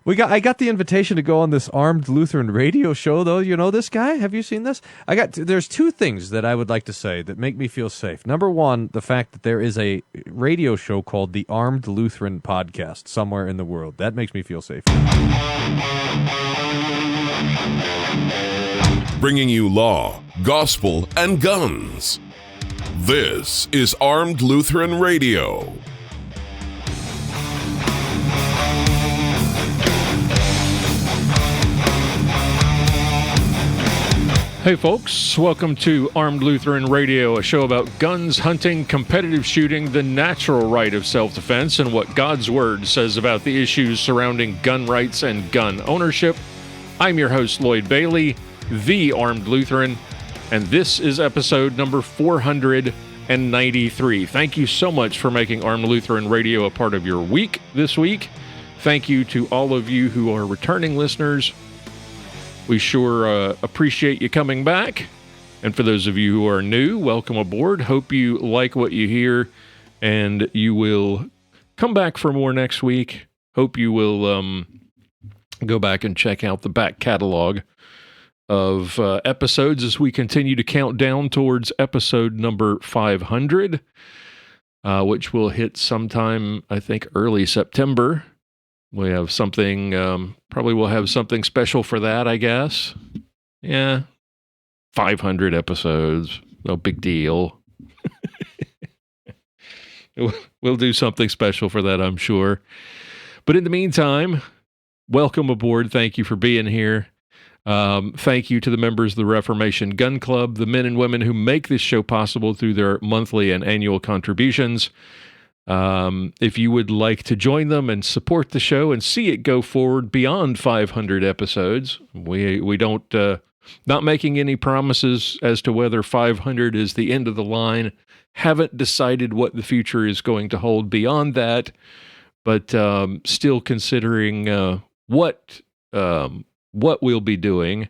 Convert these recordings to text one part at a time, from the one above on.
I got the invitation to go on this Armed Lutheran radio show, though. You know this guy? Have you seen this? There's two things that I would like to say that make me feel safe. Number one, the fact that there is a radio show called the Armed Lutheran Podcast somewhere in the world. That makes me feel safe. Bringing you law, gospel, and guns. This is Armed Lutheran Radio. Hey folks, welcome to Armed Lutheran Radio, a show about guns, hunting, competitive shooting, the natural right of self-defense, and what God's Word says about the issues surrounding gun rights and gun ownership. I'm your host, Lloyd Bailey, the Armed Lutheran, and this is episode number 493. Thank you so much for making Armed Lutheran Radio a part of your week this week. Thank you to all of you who are returning listeners. We sure appreciate you coming back. And for those of you who are new, welcome aboard. Hope you like what you hear and you will come back for more next week. Hope you will go back and check out the back catalog of episodes as we continue to count down towards episode number 500, which will hit sometime, I think, early September. We have something, probably we'll have something special for that, I guess. Yeah, 500 episodes, no big deal. We'll do something special for that, I'm sure. But in the meantime, welcome aboard. Thank you for being here. Thank you to the members of the Reformation Gun Club, the men and women who make this show possible through their monthly and annual contributions. If you would like to join them and support the show and see it go forward beyond 500 episodes, we don't, not making any promises as to whether 500 is the end of the line, haven't decided what the future is going to hold beyond that, but still considering what we'll be doing.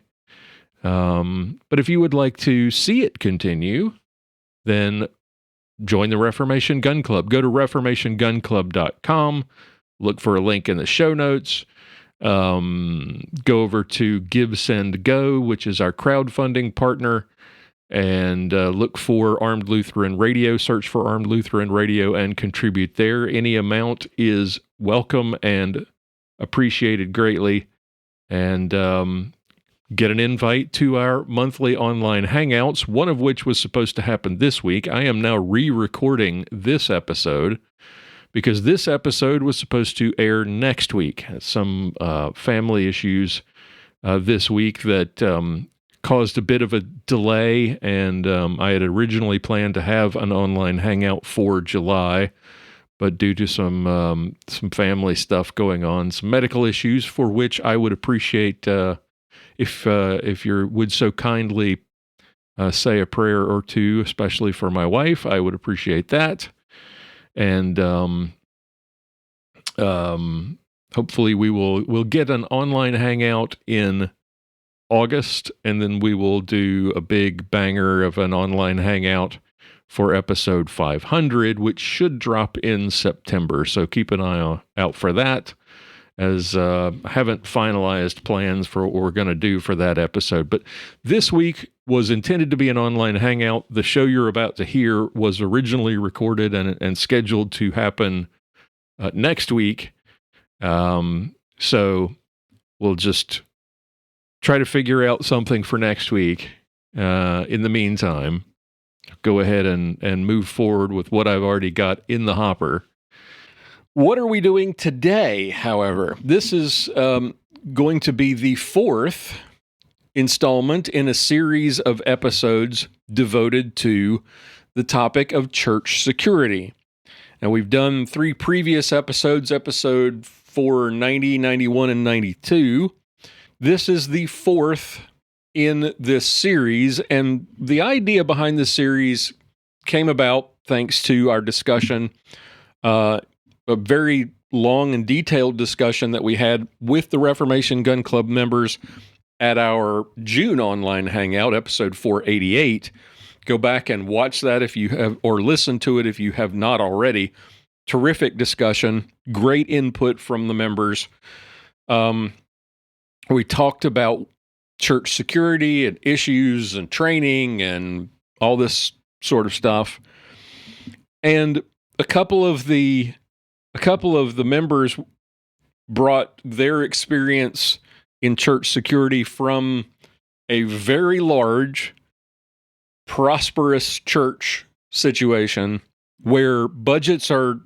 But if you would like to see it continue, then join the Reformation Gun Club. Go to reformationgunclub.com, look for a link in the show notes, go over to Give, Send, Go, which is our crowdfunding partner, and look for Armed Lutheran Radio, search for Armed Lutheran Radio, and contribute there. Any amount is welcome and appreciated greatly, and get an invite to our monthly online hangouts, one of which was supposed to happen this week. I am now re-recording this episode because this episode was supposed to air next week. Some family issues this week that caused a bit of a delay, and I had originally planned to have an online hangout for July, but due to some family stuff going on, some medical issues for which I would appreciate if you would so kindly say a prayer or two, especially for my wife, I would appreciate that. And hopefully we'll get an online hangout in August, and then we will do a big banger of an online hangout for episode 500, which should drop in September. So keep an eye out for that, as I haven't finalized plans for what we're going to do for that episode. But this week was intended to be an online hangout. The show you're about to hear was originally recorded and scheduled to happen next week. So we'll just try to figure out something for next week. In the meantime, go ahead and move forward with what I've already got in the hopper. What are we doing today, however? This is going to be the fourth installment in a series of episodes devoted to the topic of church security. Now, we've done 3 previous episodes, episode 490, 91, and 92. This is the fourth in this series, and the idea behind this series came about thanks to our discussion, a very long and detailed discussion that we had with the Reformation Gun Club members at our June online hangout, episode 488. Go back and watch that if you have, or listen to it if you have not already. Terrific discussion, great input from the members. We talked about church security and issues and training and all this sort of stuff. And a couple of the members brought their experience in church security from a very large, prosperous church situation where budgets are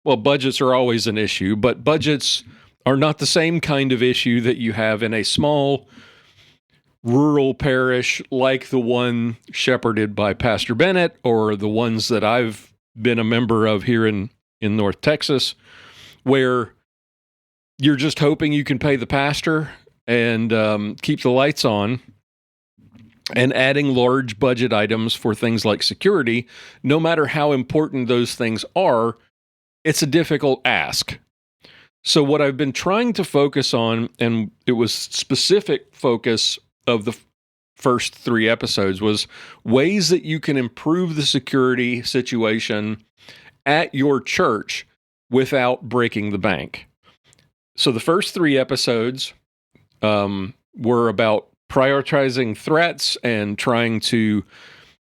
always an issue, but budgets are not the same kind of issue that you have in a small rural parish like the one shepherded by Pastor Bennett, or the ones that I've been a member of here in North Texas, where you're just hoping you can pay the pastor and keep the lights on, and adding large budget items for things like security, no matter how important those things are, it's a difficult ask. So what I've been trying to focus on, and it was specific focus of the first 3 episodes, was ways that you can improve the security situation at your church without breaking the bank. So the first 3 episodes were about prioritizing threats and trying to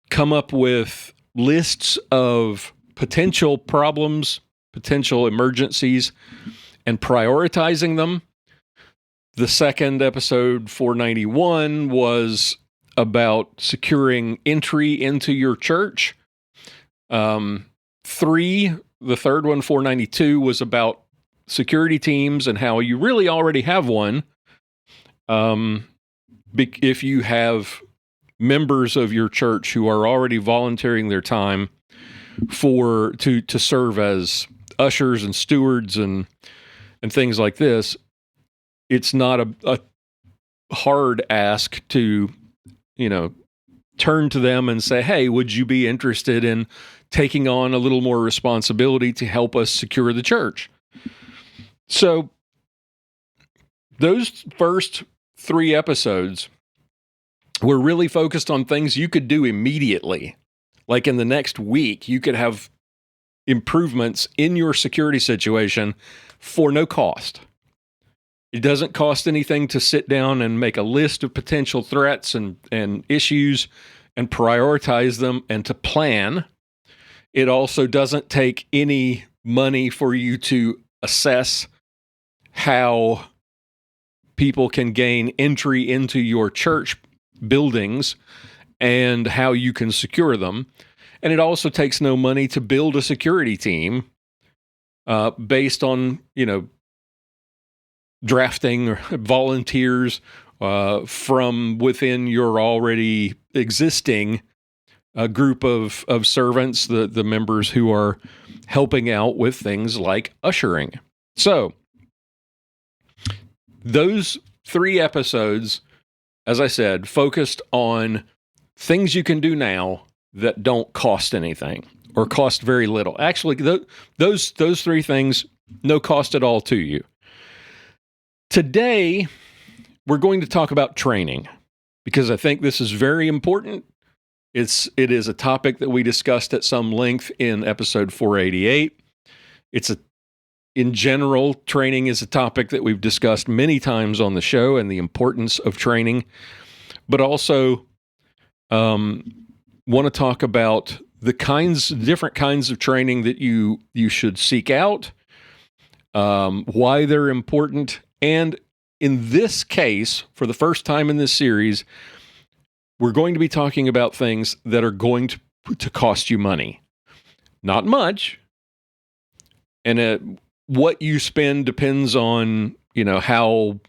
come up with lists of potential problems, potential emergencies, and prioritizing them. The second episode, 491, was about securing entry into your church. The third one, 492, was about security teams and how you really already have one. If you have members of your church who are already volunteering their time to serve as ushers and stewards and things like this, it's not a hard ask to, turn to them and say, hey, would you be interested in taking on a little more responsibility to help us secure the church? So those first 3 episodes were really focused on things you could do immediately. Like in the next week, you could have improvements in your security situation for no cost. It doesn't cost anything to sit down and make a list of potential threats and issues and prioritize them and to plan. It also doesn't take any money for you to assess how people can gain entry into your church buildings and how you can secure them. And it also takes no money to build a security team based on, drafting volunteers from within your already existing group of servants, the members who are helping out with things like ushering. So those 3 episodes, as I said, focused on things you can do now that don't cost anything or cost very little. Actually, those 3 things, no cost at all to you. Today, we're going to talk about training because I think this is very important. It is a topic that we discussed at some length in episode 488. In general, training is a topic that we've discussed many times on the show and the importance of training, but also want to talk about the different kinds of training that you should seek out, why they're important, and in this case, for the first time in this series, we're going to be talking about things that are going to cost you money. Not much, and what you spend depends on, how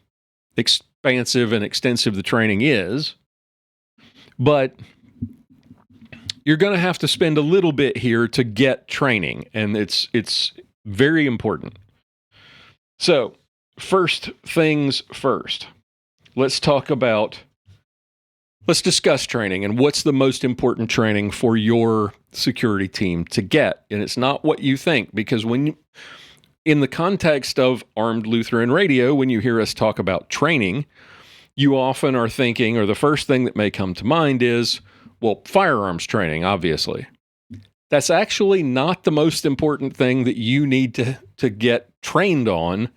expansive and extensive the training is, but you're going to have to spend a little bit here to get training, and it's very important. So, first things first, let's discuss training and what's the most important training for your security team to get. And it's not what you think, because in the context of Armed Lutheran Radio, when you hear us talk about training, you often are thinking, or the first thing that may come to mind is, well, firearms training, obviously. That's actually not the most important thing that you need to get trained on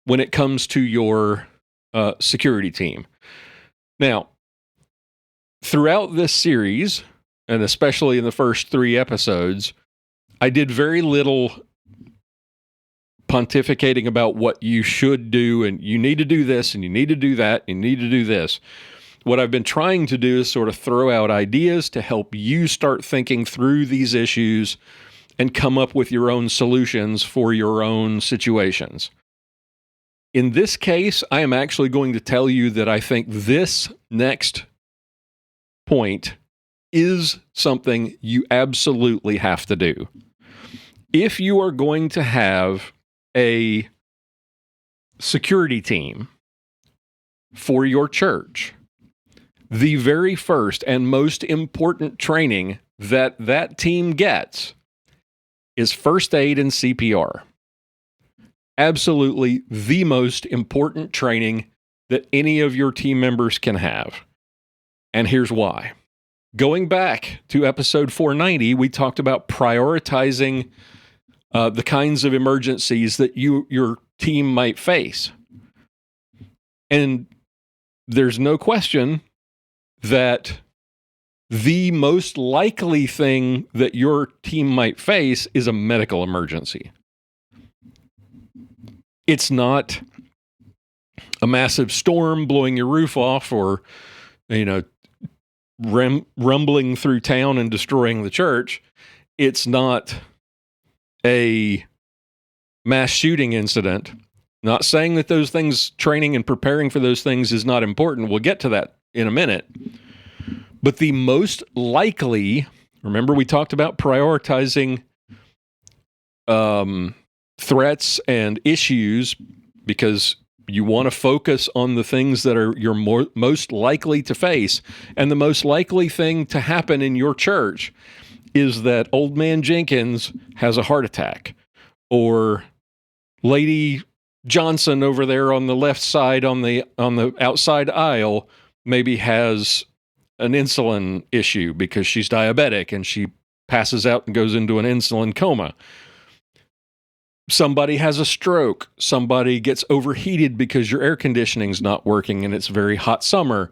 when it comes to your security team. Now, throughout this series, and especially in the first 3 episodes, I did very little pontificating about what you should do, and you need to do this, and you need to do that, and you need to do this. What I've been trying to do is sort of throw out ideas to help you start thinking through these issues and come up with your own solutions for your own situations. In this case, I am actually going to tell you that I think this next point is something you absolutely have to do. If you are going to have a security team for your church, the very first and most important training that that team gets is first aid and CPR. Absolutely the most important training that any of your team members can have. And here's why. Going back to episode 490, we talked about prioritizing the kinds of emergencies that your team might face. And there's no question that the most likely thing that your team might face is a medical emergency. It's not a massive storm blowing your roof off or, rumbling through town and destroying the church. It's not a mass shooting incident. Not saying that those things, training and preparing for those things is not important. We'll get to that in a minute. But the most likely, remember we talked about prioritizing threats and issues because you want to focus on the things that are you're most likely to face. And the most likely thing to happen in your church is that old man Jenkins has a heart attack, or Lady Johnson over there on the left side on the outside aisle maybe has an insulin issue because she's diabetic and she passes out and goes into an insulin coma. Somebody has a stroke. Somebody gets overheated because your air conditioning's not working and it's very hot summer.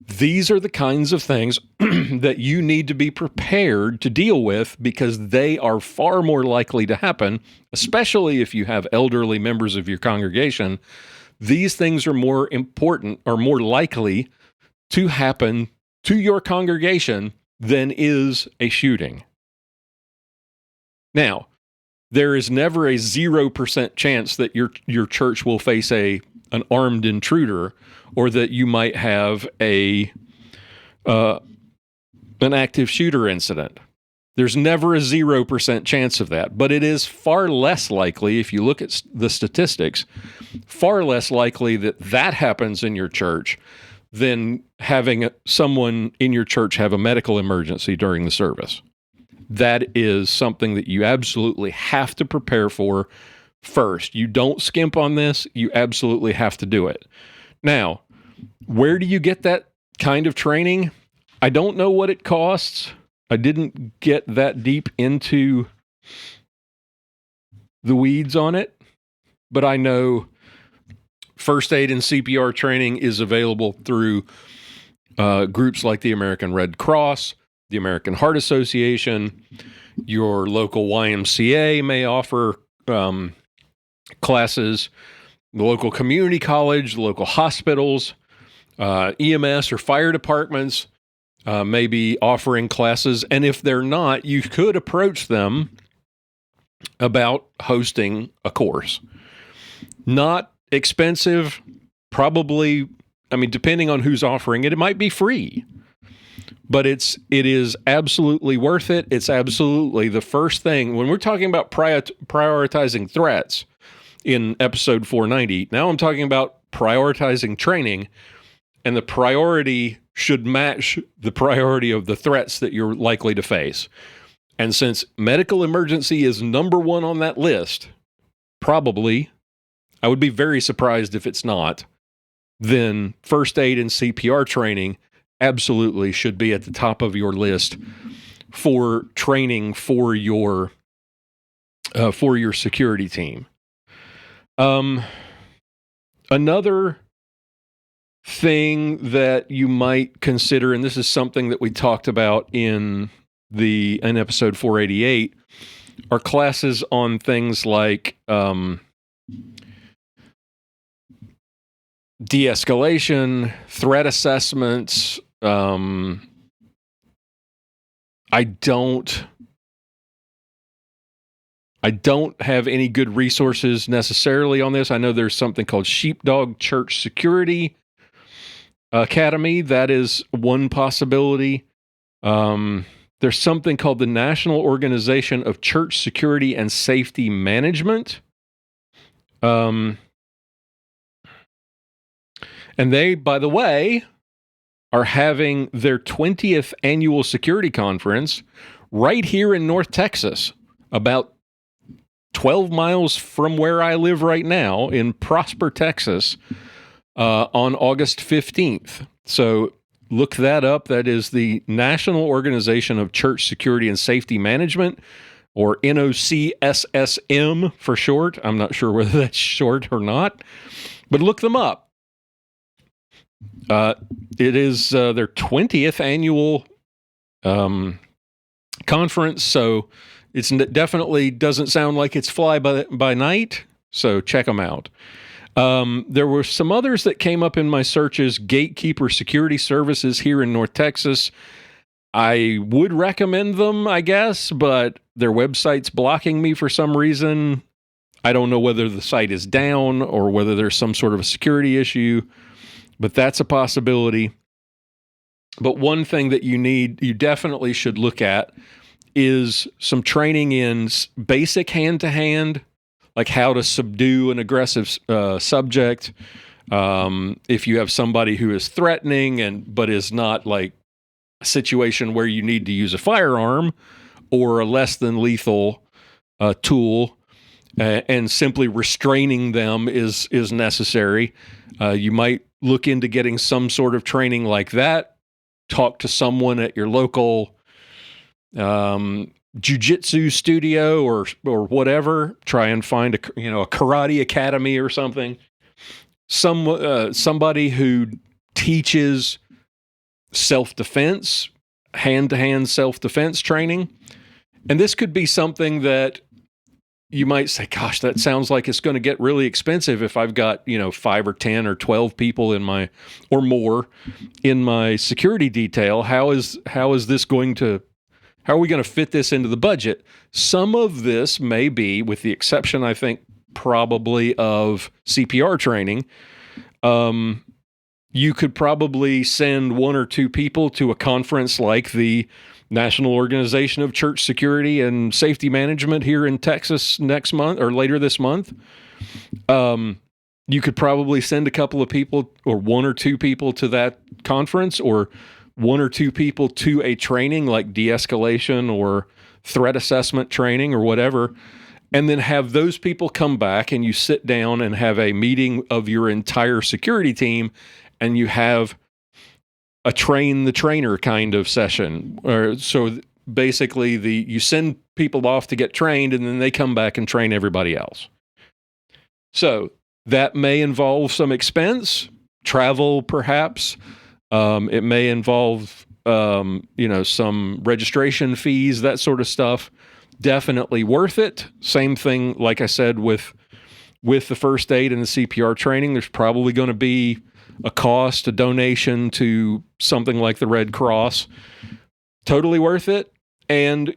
These are the kinds of things that you need to be prepared to deal with because they are far more likely to happen, especially if you have elderly members of your congregation. These things are more important or more likely to happen to your congregation than is a shooting. Now, there is never a 0% chance that your church will face an armed intruder, or that you might have an active shooter incident. There's never a 0% chance of that, but it is far less likely, if you look at the statistics, far less likely that happens in your church than having someone in your church have a medical emergency during the service. That is something that you absolutely have to prepare for first. You don't skimp on this. You absolutely have to do it. Now, where do you get that kind of training? I don't know what it costs. I didn't get that deep into the weeds on it, but I know first aid and CPR training is available through groups like the American Red Cross, the American Heart Association. Your local YMCA may offer classes. The local community college, the local hospitals, EMS or fire departments may be offering classes. And if they're not, you could approach them about hosting a course. Not expensive, probably, depending on who's offering it, it might be free. But it is absolutely worth it. It's absolutely the first thing. When we're talking about prioritizing threats in episode 490, now I'm talking about prioritizing training, and the priority should match the priority of the threats that you're likely to face. And since medical emergency is number one on that list, probably, I would be very surprised if it's not, then first aid and CPR training absolutely should be at the top of your list for training for your security team. Another thing that you might consider, and this is something that we talked about in episode 488, are classes on things like de-escalation, threat assessments. I don't have any good resources necessarily on this. I know there's something called Sheepdog Church Security Academy. That is one possibility. There's something called the National Organization of Church Security and Safety Management. And they, by the way, are having their 20th annual security conference right here in North Texas, about 12 miles from where I live right now in Prosper, Texas, on August 15th. So look that up. That is the National Organization of Church Security and Safety Management, or NOCSSM for short. I'm not sure whether that's short or not, but look them up. It is their 20th annual conference, so it definitely doesn't sound like it's fly by night, so check them out. There were some others that came up in my searches. Gatekeeper Security Services here in North Texas. I would recommend them, I guess, but their website's blocking me for some reason. I don't know whether the site is down or whether there's some sort of a security issue, but that's a possibility. But one thing that you definitely should look at is some training in basic hand-to-hand, like how to subdue an aggressive subject. If you have somebody who is threatening but is not like a situation where you need to use a firearm or a less than lethal tool, and simply restraining them is necessary. You might look into getting some sort of training like that. Talk to someone at your local jiu-jitsu studio or whatever. Try and find a karate academy or something. Somebody who teaches self-defense, hand-to-hand self-defense training. And this could be something that you might say, gosh, that sounds like it's going to get really expensive if I've got, 5 or 10 or 12 people or more in my security detail. How are we going to fit this into the budget? Some of this may be, with the exception, I think, probably of CPR training. You could probably send 1 or 2 people to a conference like the National Organization of Church Security and Safety Management here in Texas next month or later this month. You could probably send a couple of people or 1 or 2 people to that conference, or 1 or 2 people to a training like de-escalation or threat assessment training or whatever, and then have those people come back and you sit down and have a meeting of your entire security team, and you have a train the trainer kind of session. So basically you send people off to get trained, and then they come back and train everybody else. So that may involve some expense, travel perhaps. It may involve, some registration fees, that sort of stuff. Definitely worth it. Same thing, like I said, with the first aid and the CPR training. There's probably going to be a cost, a donation to something like the Red Cross. Totally worth it. And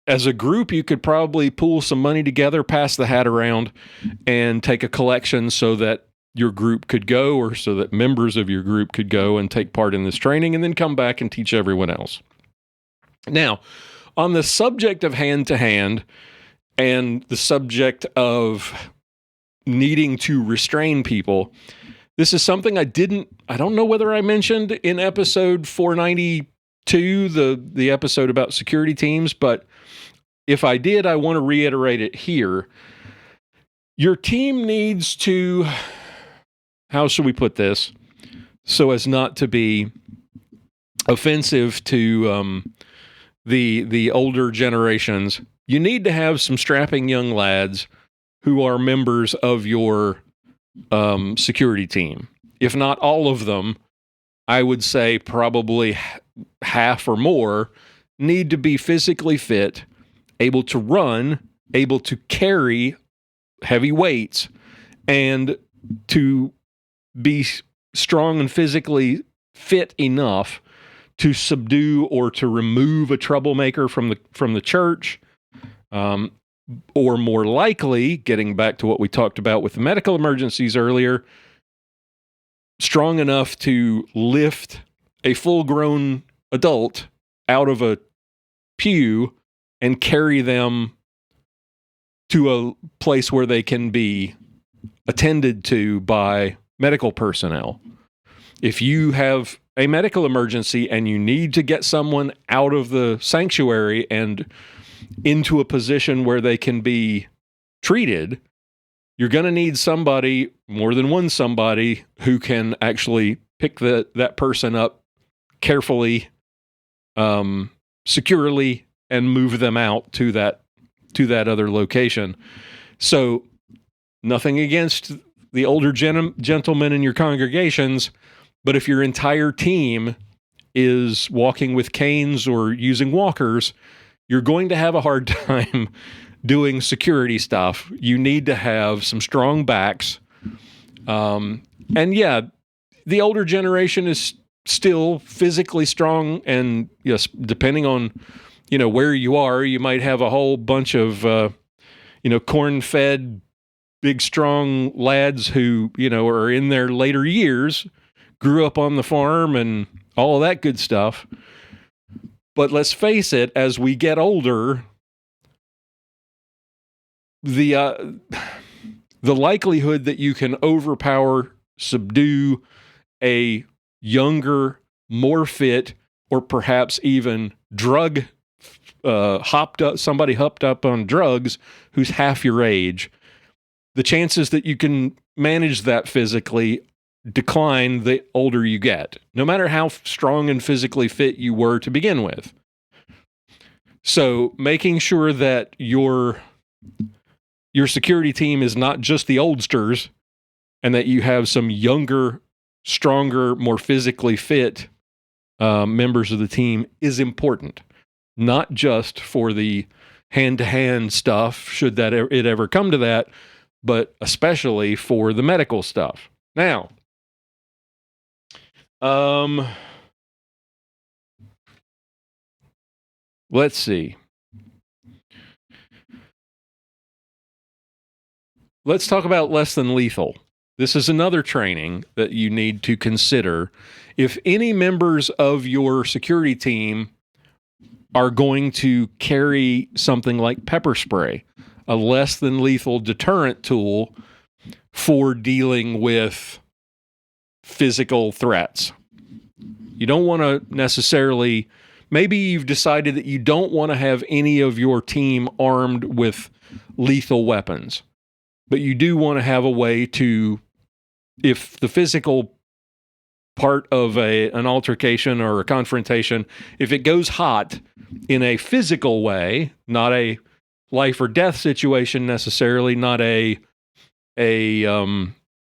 as a group, you could probably pool some money together, pass the hat around, and take a collection so that your group could go, or so that members of your group could go and take part in this training, and then come back and teach everyone else. Now, on the subject of hand-to-hand and the subject of needing to restrain people, this is something I don't know whether I mentioned in episode 492, the episode about security teams, but if I did, I want to reiterate it here. Your team needs to, how should we put this, so as not to be offensive to the older generations, you need to have some strapping young lads who are members of your security team. If not all of them, I would say probably half or more need to be physically fit, able to run, able to carry heavy weights, and to be strong and physically fit enough to subdue or to remove a troublemaker from the church, or more likely, getting back to what we talked about with the medical emergencies earlier, strong enough to lift a full-grown adult out of a pew and carry them to a place where they can be attended to by medical personnel. If you have a medical emergency and you need to get someone out of the sanctuary and into a position where they can be treated, you're going to need somebody, more than one somebody, who can actually pick that person up carefully, securely, and move them out to that other location. So, nothing against the older gentlemen in your congregations, but if your entire team is walking with canes or using walkers, you're going to have a hard time doing security stuff. You need to have some strong backs. And yeah, the older generation is still physically strong, and yes, depending on, where you are, you might have a whole bunch of, corn-fed, big, strong lads who, are in their later years, grew up on the farm and all of that good stuff. But let's face it, as we get older, the likelihood that you can overpower, subdue a younger, more fit, or perhaps even somebody hopped up on drugs who's half your age, the chances that you can manage that physically decline the older you get, no matter how strong and physically fit you were to begin with. So making sure that your security team is not just the oldsters, and that you have some younger, stronger, more physically fit members of the team is important. Not just for the hand-to-hand stuff, should that it ever come to that, but especially for the medical stuff. Now, let's see. Let's talk about less than lethal. This is another training that you need to consider. If any members of your security team are going to carry something like pepper spray, a less than lethal deterrent tool for dealing with physical threats. You don't want to necessarily, maybe you've decided that you don't want to have any of your team armed with lethal weapons, but you do want to have a way to, if the physical part of an altercation or a confrontation, if it goes hot in a physical way, not a life or death situation necessarily, not a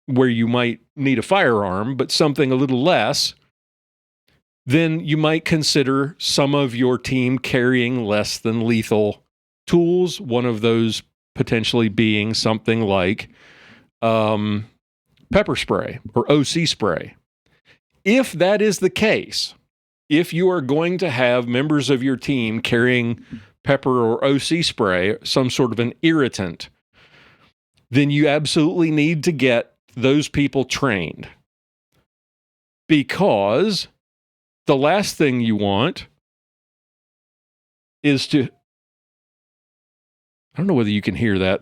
where you might need a firearm, but something a little less, then you might consider some of your team carrying less than lethal tools. One of those potentially being something like pepper spray or OC spray. If that is the case, if you are going to have members of your team carrying pepper or OC spray, some sort of an irritant, then you absolutely need to get those people trained. Because the last thing you want is to, I don't know whether you can hear that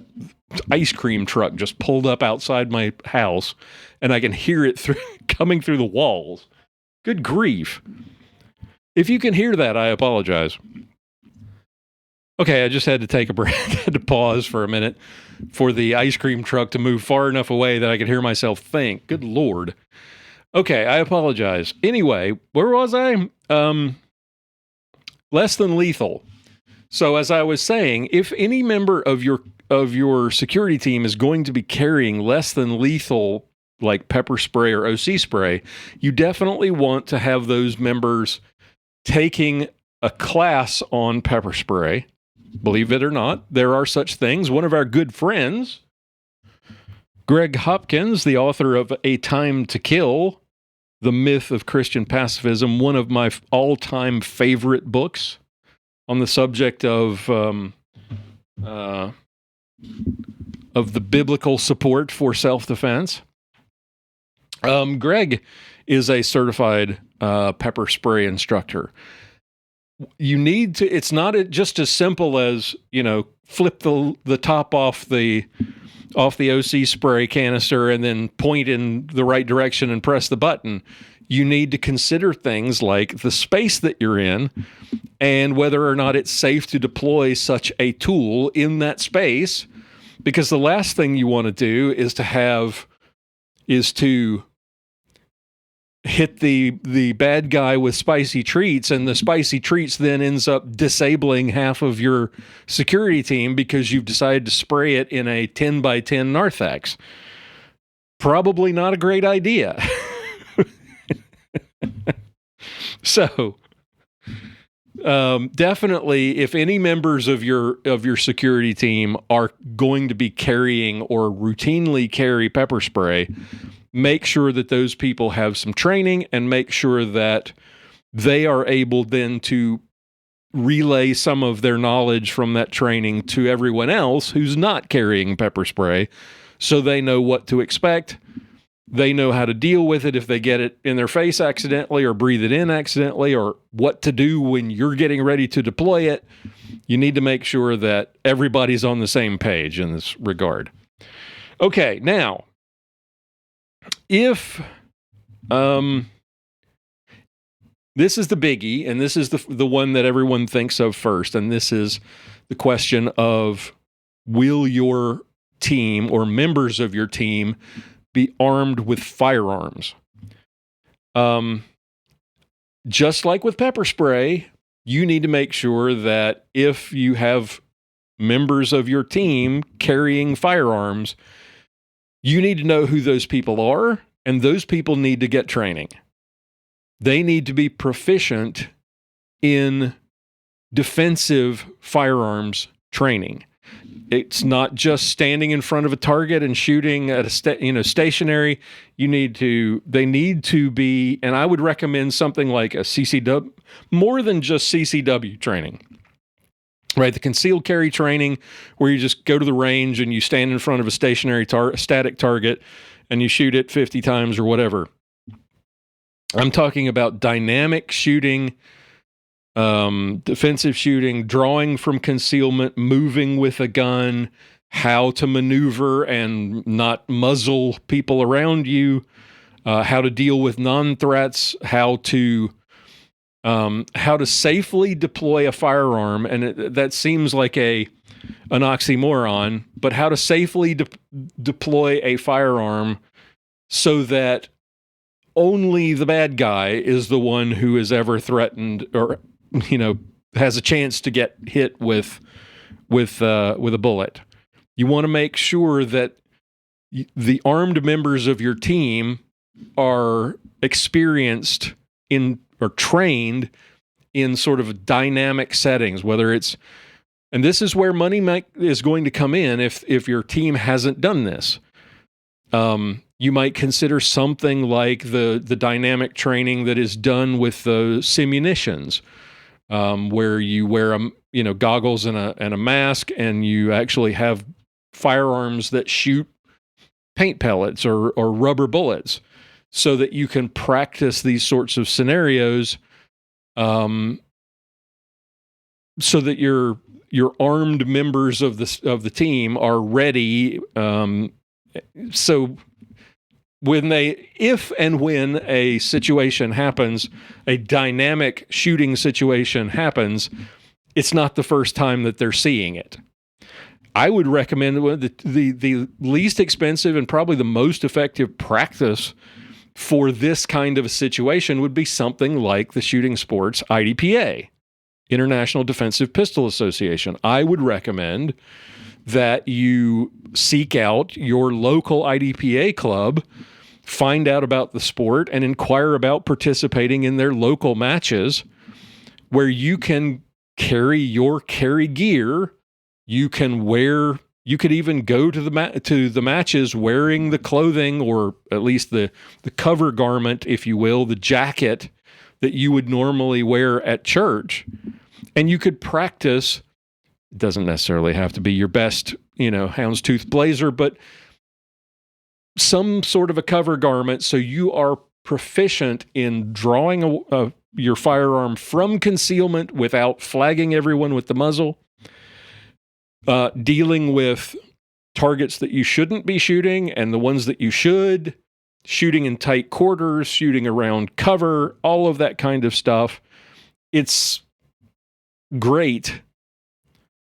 ice cream truck just pulled up outside my house, and I can hear it coming through the walls. Good grief. If you can hear that, I apologize. Okay, I just had to take a break, had to pause for a minute for the ice cream truck to move far enough away that I could hear myself think. Good Lord. Okay, I apologize. Anyway, where was I? Less than lethal. So as I was saying, if any member of your of your security team is going to be carrying less than lethal, like pepper spray or OC spray, you definitely want to have those members taking a class on pepper spray. Believe it or not, there are such things. One of our good friends, Greg Hopkins, the author of A Time to Kill, The Myth of Christian Pacifism, one of my all-time favorite books on the subject of the biblical support for self-defense. Greg is a certified pepper spray instructor. You need to, it's not just as simple as, flip the top off the OC spray canister and then point in the right direction and press the button. You need to consider things like the space that you're in and whether or not it's safe to deploy such a tool in that space, because the last thing you want to do is to hit the bad guy with spicy treats, and the spicy treats then ends up disabling half of your security team because you've decided to spray it in a 10 by 10 narthex. Probably not a great idea. So, definitely, if any members of your security team are going to be carrying or routinely carry pepper spray, make sure that those people have some training and make sure that they are able then to relay some of their knowledge from that training to everyone else who's not carrying pepper spray, so they know what to expect. They know how to deal with it if they get it in their face accidentally or breathe it in accidentally, or what to do when you're getting ready to deploy it. You need to make sure that everybody's on the same page in this regard. Okay, now, if this is the biggie, and this is the one that everyone thinks of first, and this is the question of, will your team or members of your team be armed with firearms? Just like with pepper spray, you need to make sure that if you have members of your team carrying firearms, you need to know who those people are, and those people need to get training. They need to be proficient in defensive firearms training. It's not just standing in front of a target and shooting at stationary. They need to be, and I would recommend something like a CCW, more than just CCW training, right? The concealed carry training, where you just go to the range and you stand in front of a stationary static target and you shoot it 50 times or whatever. I'm talking about dynamic shooting, defensive shooting, drawing from concealment, moving with a gun, how to maneuver and not muzzle people around you, how to deal with non-threats, how to safely deploy a firearm. And that seems like an oxymoron, but how to safely deploy a firearm so that only the bad guy is the one who is ever threatened or has a chance to get hit with a bullet. You want to make sure that the armed members of your team are experienced in or trained in sort of dynamic settings, whether it's, and this is where money is going to come in if your team hasn't done this. You might consider something like the dynamic training that is done with the simunitions, where you wear goggles and a mask, and you actually have firearms that shoot paint pellets or rubber bullets, so that you can practice these sorts of scenarios, so that your armed members of the team are ready. So if and when a situation happens, a dynamic shooting situation happens, it's not the first time that they're seeing it. I would recommend the least expensive and probably the most effective practice for this kind of a situation would be something like the Shooting Sports IDPA, International Defensive Pistol Association. I would recommend that you seek out your local IDPA club, find out about the sport, and inquire about participating in their local matches where you can carry your carry gear. You could even go to the matches wearing the clothing, or at least the cover garment, if you will, the jacket that you would normally wear at church. And you could practice. It doesn't necessarily have to be your best, houndstooth blazer, but some sort of a cover garment, so you are proficient in drawing your firearm from concealment without flagging everyone with the muzzle, dealing with targets that you shouldn't be shooting and the ones that you should, shooting in tight quarters, shooting around cover, all of that kind of stuff. It's great.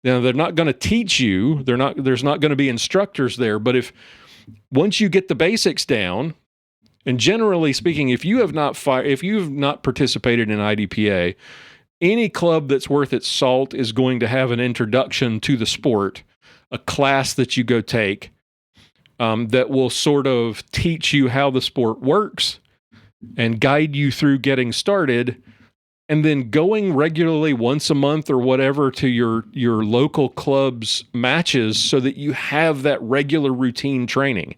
Now, they're not going to teach you. There's not going to be instructors there, but once you get the basics down, and generally speaking, if you've not participated in IDPA, any club that's worth its salt is going to have an introduction to the sport, a class that you go take that will sort of teach you how the sport works and guide you through getting started, and then going regularly once a month or whatever to your local club's matches so that you have that regular routine training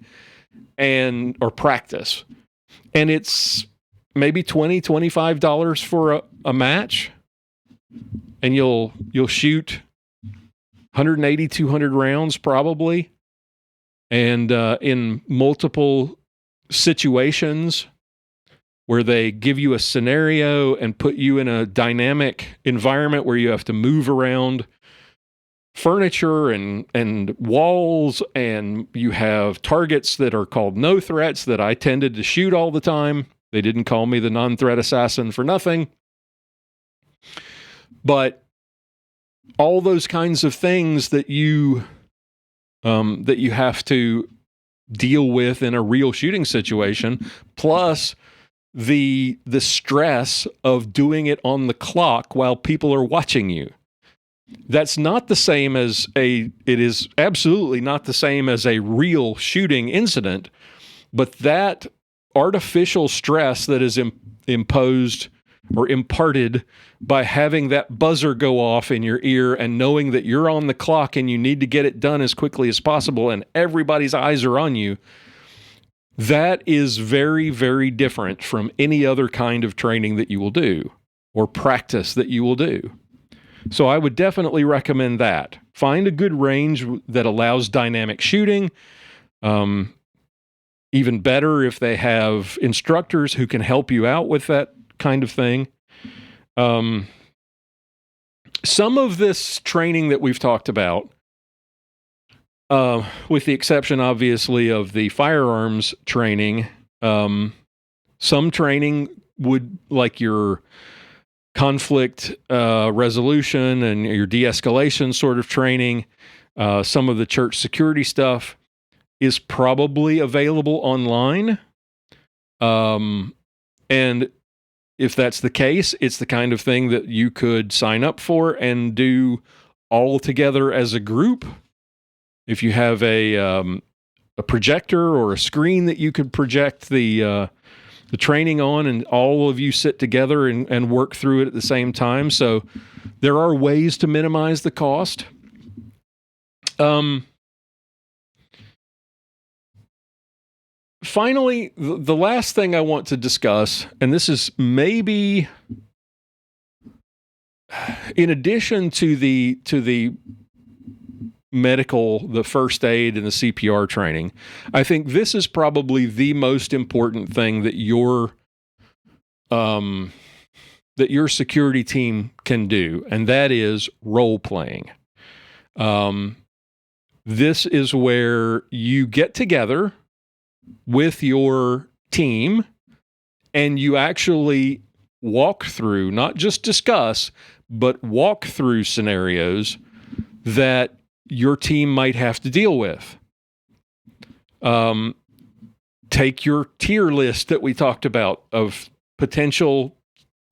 or practice. And it's maybe $20, $25 for a match, and you'll shoot 180, 200 rounds probably, and in multiple situations where they give you a scenario and put you in a dynamic environment where you have to move around furniture and walls, and you have targets that are called no threats that I tended to shoot all the time. They didn't call me the non-threat assassin for nothing. But all those kinds of things that you have to deal with in a real shooting situation, plus the stress of doing it on the clock while people are watching you. That's not the same as it is absolutely not the same as a real shooting incident, but that artificial stress that is imposed or imparted by having that buzzer go off in your ear and knowing that you're on the clock and you need to get it done as quickly as possible and everybody's eyes are on you, that is very, very different from any other kind of training that you will do or practice that you will do. So I would definitely recommend that. Find a good range that allows dynamic shooting. Even better if they have instructors who can help you out with that kind of thing. Some of this training that we've talked about, with the exception, obviously, of the firearms training, some training would, like your conflict resolution and your de-escalation sort of training, some of the church security stuff is probably available online. And if that's the case, it's the kind of thing that you could sign up for and do all together as a group. If you have a projector or a screen that you could project the training on, and all of you sit together and work through it at the same time. So there are ways to minimize the cost. Finally, the last thing I want to discuss, and this is maybe in addition to the medical, the first aid and the CPR training, I think this is probably the most important thing that your security team can do, and that is role playing. This is where you get together with your team and you actually walk through, not just discuss, but walk through scenarios that your team might have to deal with. Take your tier list that we talked about of potential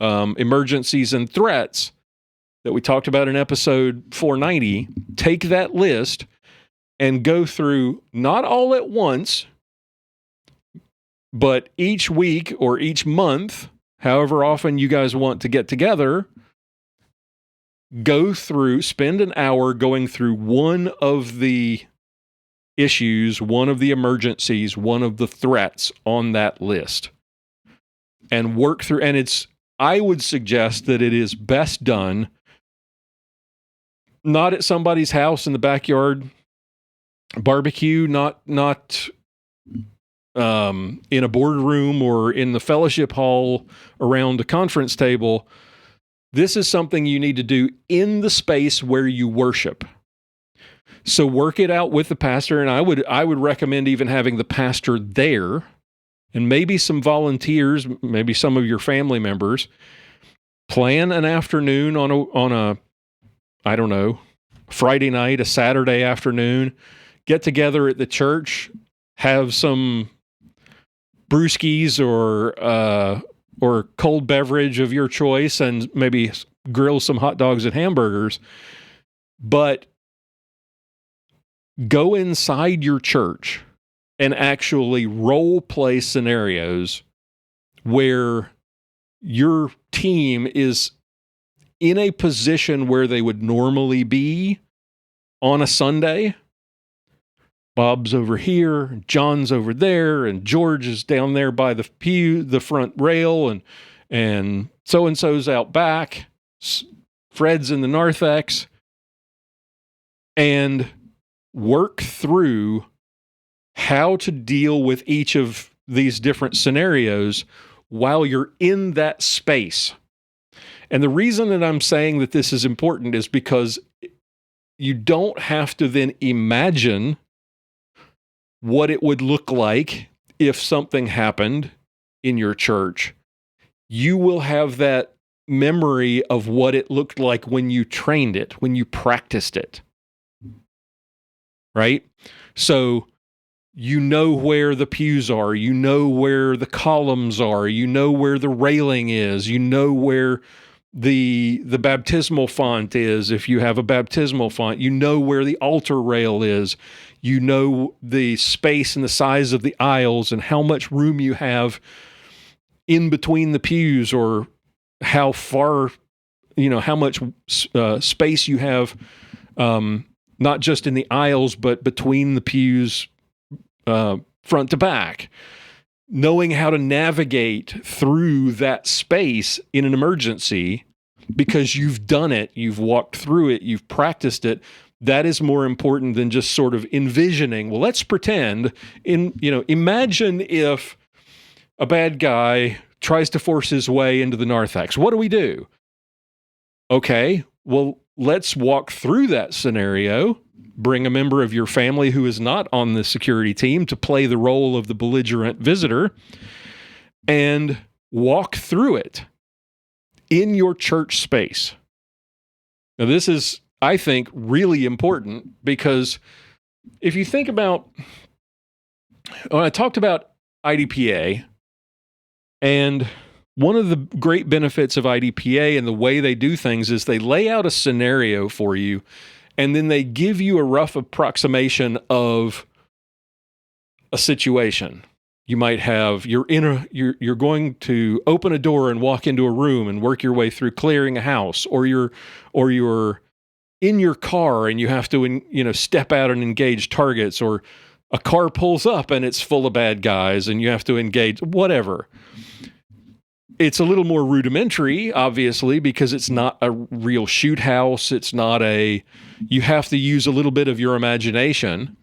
emergencies and threats that we talked about in episode 490. Take that list and go through, not all at once, but each week or each month, however often you guys want to get together, spend an hour going through one of the issues, one of the emergencies, one of the threats on that list, and work through. And I would suggest that it is best done not at somebody's house in the backyard barbecue, not in a boardroom or in the fellowship hall around a conference table. This is something you need to do in the space where you worship. So work it out with the pastor, and I would recommend even having the pastor there, and maybe some volunteers, maybe some of your family members. Plan an afternoon on a I don't know, Friday night, a Saturday afternoon, get together at the church, have some brewskis or cold beverage of your choice, and maybe grill some hot dogs and hamburgers. But go inside your church and actually role play scenarios where your team is in a position where they would normally be on a Sunday. Bob's over here, John's over there, and George is down there by the front rail, and so-and-so's out back. Fred's in the narthex. And work through how to deal with each of these different scenarios while you're in that space. And the reason that I'm saying that this is important is because you don't have to then imagine what it would look like if something happened in your church. You will have that memory of what it looked like when you trained it, when you practiced it. Right? So you know where the pews are, you know where the columns are, you know where the railing is, you know where the baptismal font is, if you have a baptismal font, you know where the altar rail is, you know the space and the size of the aisles and how much room you have in between the pews, or how far, how much space you have, not just in the aisles, but between the pews, front to back. Knowing how to navigate through that space in an emergency, because you've done it, you've walked through it, you've practiced it. That is more important than just sort of envisioning. Well, let's pretend imagine if a bad guy tries to force his way into the narthex. What do we do? Okay, well, let's walk through that scenario. Bring a member of your family who is not on the security team to play the role of the belligerent visitor, and walk through it in your church space. Now, this is, I think, really important, because if you think about, when I talked about IDPA, and one of the great benefits of IDPA and the way they do things is they lay out a scenario for you, and then they give you a rough approximation of a situation. You might have, you're going to open a door and walk into a room and work your way through clearing a house, or you're in your car and you have to, step out and engage targets, or a car pulls up and it's full of bad guys and you have to engage, whatever. It's a little more rudimentary, obviously, because it's not a real shoot house. It's not you have to use a little bit of your imagination,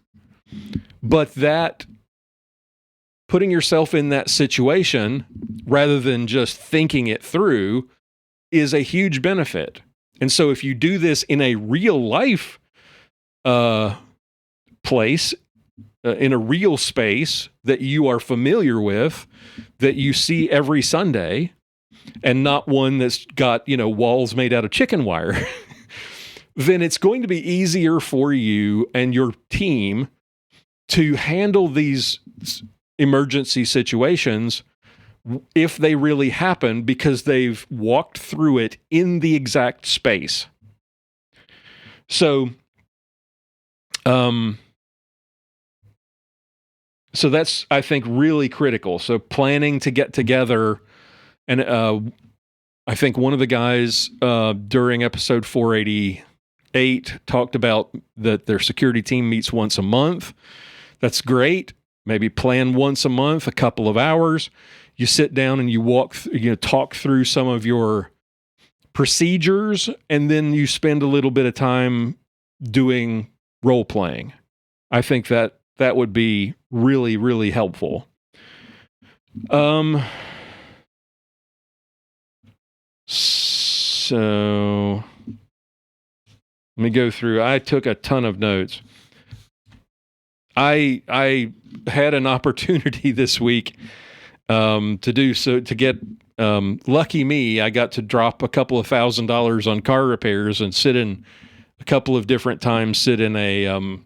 but that putting yourself in that situation rather than just thinking it through is a huge benefit. And so if you do this in a real life place, in a real space that you are familiar with, that you see every Sunday, and not one that's got, walls made out of chicken wire, then it's going to be easier for you and your team to handle these emergency situations if they really happen, because they've walked through it in the exact space. So, So that's, I think, really critical. So planning to get together, and I think one of the guys during episode 488 talked about that their security team meets once a month. That's great. Maybe plan once a month, a couple of hours. You sit down and you talk through some of your procedures, and then you spend a little bit of time doing role playing. I think that would be really, really helpful. So let me go through. I took a ton of notes. I had an opportunity this week to get lucky me. I got to drop a couple of $1,000 on car repairs and sit in a couple of different times. Sit in a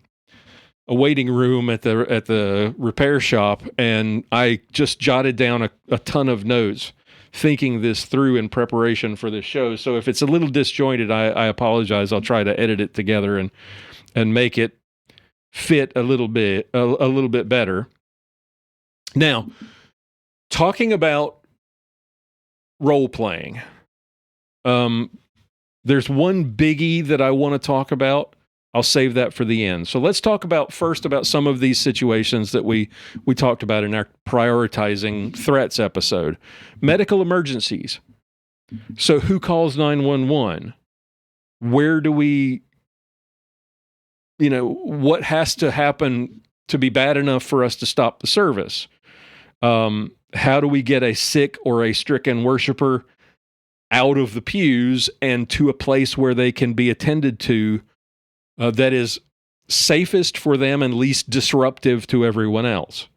waiting room at the repair shop, and I just jotted down a ton of notes, thinking this through in preparation for this show. So if it's a little disjointed, I apologize. I'll try to edit it together and make it fit a little bit better. Now, talking about role playing, there's one biggie that I want to talk about. I'll save that for the end. So let's talk first about some of these situations that we talked about in our prioritizing threats episode. Medical emergencies. So who calls 911? Where do we, what has to happen to be bad enough for us to stop the service? How do we get a sick or a stricken worshiper out of the pews and to a place where they can be attended to that is safest for them and least disruptive to everyone else?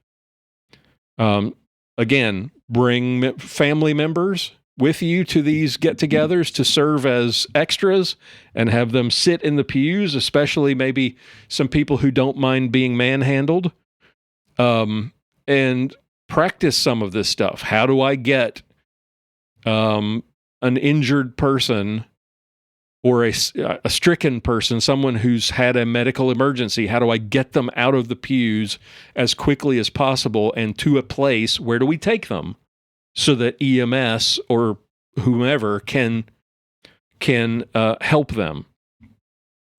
Again, bring family members with you to these get-togethers to serve as extras and have them sit in the pews, especially maybe some people who don't mind being manhandled, and practice some of this stuff. How do I get an injured person or a stricken person, someone who's had a medical emergency? How do I get them out of the pews as quickly as possible and to a place? Where do we take them so that EMS or whomever can help them?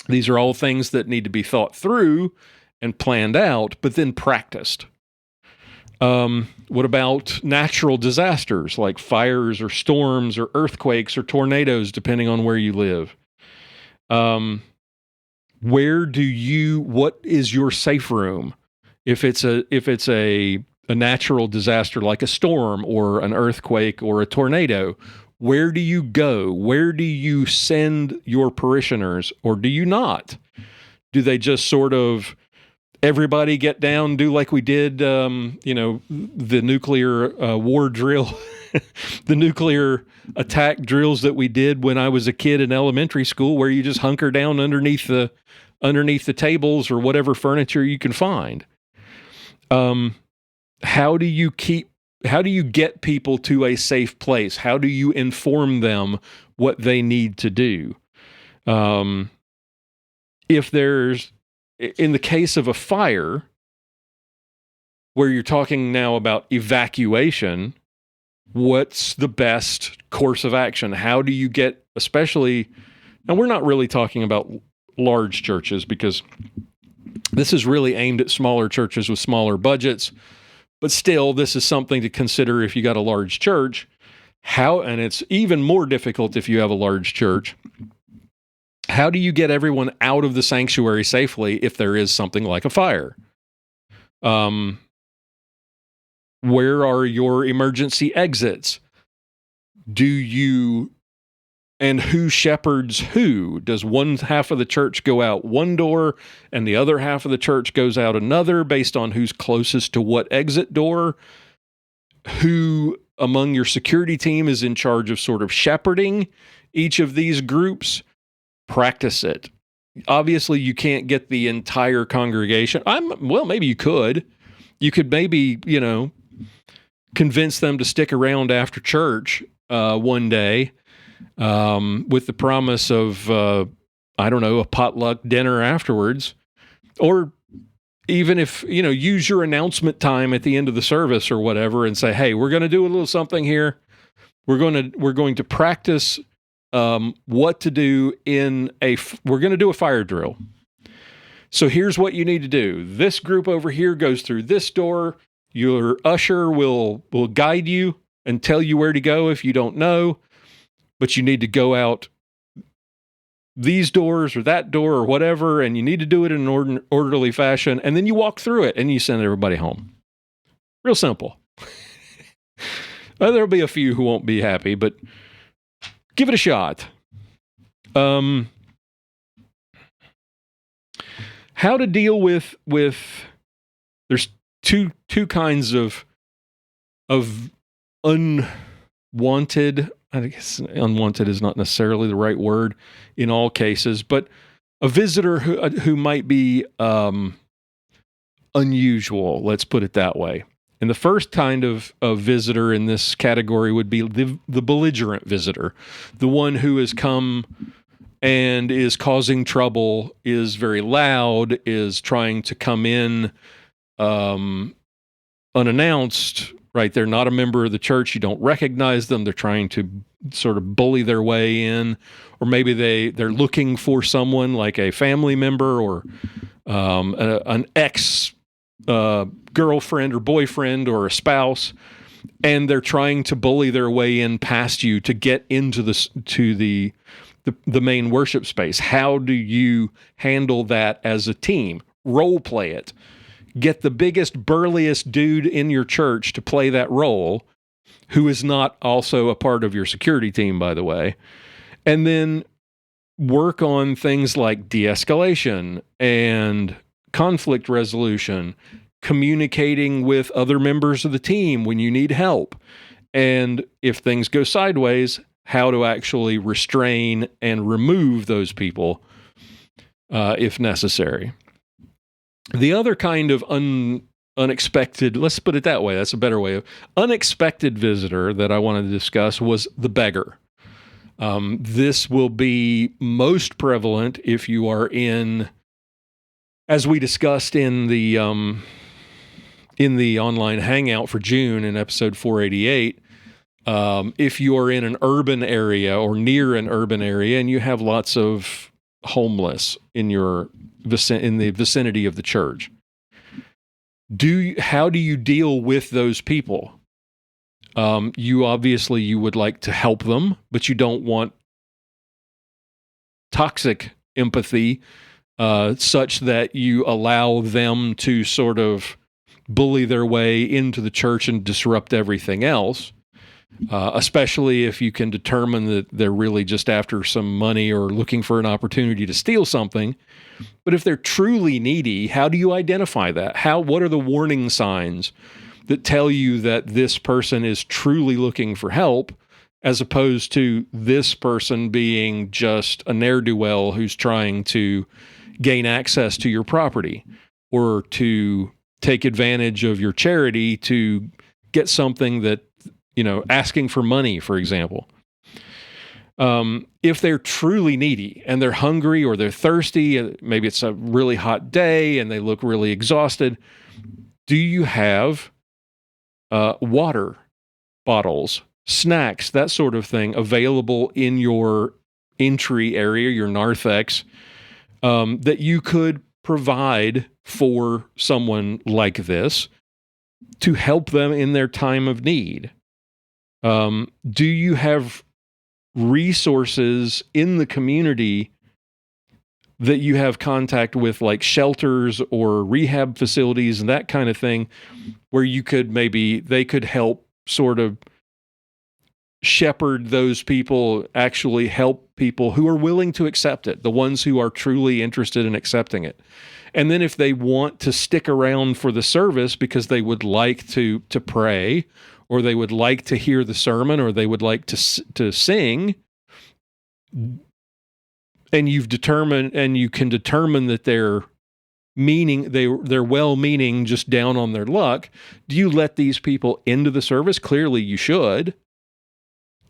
These are all things that need to be thought through and planned out, but then practiced. What about natural disasters like fires or storms or earthquakes or tornadoes, depending on where you live? What is your safe room? If it's a natural disaster like a storm or an earthquake or a tornado, where do you go? Where do you send your parishioners, or do you not? Do they just sort of everybody get down, do like we did, the nuclear war drill, the nuclear attack drills that we did when I was a kid in elementary school, where you just hunker down underneath the tables or whatever furniture you can find? How do you get people to a safe place? How do you inform them what they need to do? If there's, in the case of a fire, where you're talking now about evacuation, what's the best course of action? How do you get, especially, and we're not really talking about large churches, because this is really aimed at smaller churches with smaller budgets, but still, this is something to consider if you got a large church. And it's even more difficult if you have a large church. How do you get everyone out of the sanctuary safely if there is something like a fire? Where are your emergency exits? And who shepherds who? Does one half of the church go out one door and the other half of the church goes out another based on who's closest to what exit door? Who among your security team is in charge of sort of shepherding each of these groups? Practice it. Obviously, you can't get the entire congregation. Maybe you could. You could maybe, convince them to stick around after church one day with the promise of, a potluck dinner afterwards. Or even if, use your announcement time at the end of the service or whatever and say, hey, we're going to do a little something here. We're going to practice what to do we're going to do a fire drill. So here's what you need to do. This group over here goes through this door. Your usher will guide you and tell you where to go if you don't know, but you need to go out these doors or that door or whatever, and you need to do it in an orderly fashion, and then you walk through it and you send everybody home. Real simple. There'll be a few who won't be happy, but give it a shot. How to deal with there's two kinds of unwanted, I guess unwanted is not necessarily the right word in all cases, but a visitor who might be unusual, let's put it that way. And the first kind of visitor in this category would be the belligerent visitor, the one who has come and is causing trouble, is very loud, is trying to come in unannounced, right? They're not a member of the church. You don't recognize them. They're trying to sort of bully their way in, or maybe they're looking for someone like a family member or an ex girlfriend or boyfriend or a spouse, and they're trying to bully their way in past you to get into the main worship space. How do you handle that as a team? Role play it. Get the biggest, burliest dude in your church to play that role, who is not also a part of your security team, by the way, and then work on things like de-escalation and conflict resolution, communicating with other members of the team when you need help, and if things go sideways, how to actually restrain and remove those people if necessary. The other kind of unexpected, let's put it that way, that's a better way of unexpected visitor that I wanted to discuss was the beggar. This will be most prevalent if you are in, as we discussed in the online hangout for June in episode 488, if you are in an urban area or near an urban area and you have lots of homeless in the vicinity of the church, how do you deal with those people? You would like to help them, but you don't want toxic empathy such that you allow them to sort of bully their way into the church and disrupt everything else. Especially if you can determine that they're really just after some money or looking for an opportunity to steal something. But if they're truly needy, how do you identify that? What are the warning signs that tell you that this person is truly looking for help, as opposed to this person being just a ne'er-do-well who's trying to gain access to your property or to take advantage of your charity to get something that, asking for money, for example. If they're truly needy and they're hungry or they're thirsty, maybe it's a really hot day and they look really exhausted, do you have water bottles, snacks, that sort of thing available in your entry area, your narthex, that you could provide for someone like this to help them in their time of need? Do you have resources in the community that you have contact with, like shelters or rehab facilities and that kind of thing, where they could help sort of shepherd those people, actually help people who are willing to accept it, the ones who are truly interested in accepting it. And then if they want to stick around for the service because they would like to pray, or they would like to hear the sermon, or they would like to sing, and you can determine that they're well-meaning, just down on their luck, do you let these people into the service? Clearly you should.